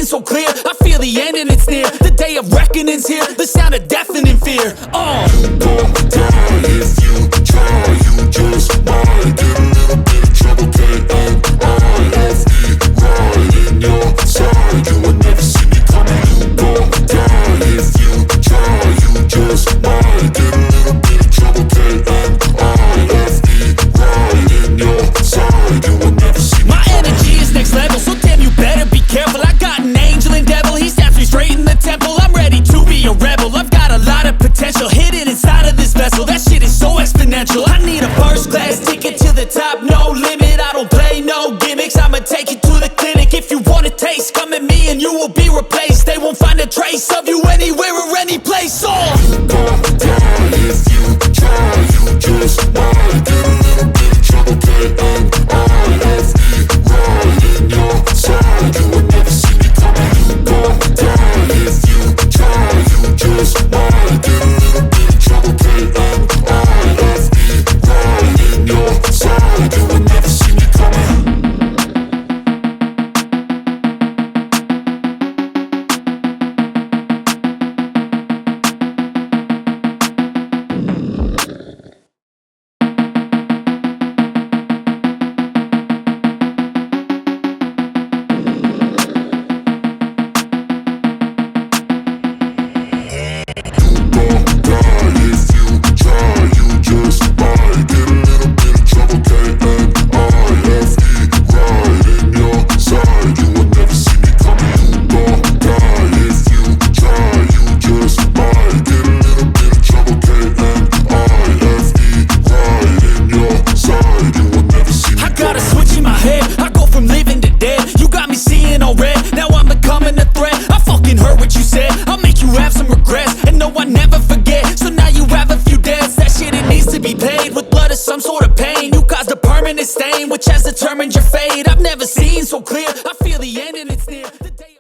so clear. I feel the end and it's near. The day of reckoning's here. The sound of deafening fear. You gon' die if you try. You just might get a little bit of trouble. K-N-I-F-E, right in your side. You will never see me coming. You gon' die if you try. You just might get a little bit of trouble. K-N-I-F-E, right in your side. You will never see me My coming. energy is next level, so damn you better be careful. I got an angel and devil, he snaps me straight in the temple. I'm ready to be a rebel, I've got a lot of potential hidden inside of this vessel. That shit is so exponential. I need a first class ticket to the top, no limit. I don't play no gimmicks, I'ma take you to the clinic. If you want a taste, come at me and you will be replaced. They won't find a trace of you anywhere or any place. You gon' die if you try. You just might get a little bit of trouble. K-N-I-F-E, right in your side. You will never see me coming. You gon' die if you try. You just might get a little bit of trouble. K-N-I-F-E, right in your side. You will never see me coming. Some sort of pain, you caused a permanent stain which has determined your fate. I've never seen so clear, I feel the end and it's near. The day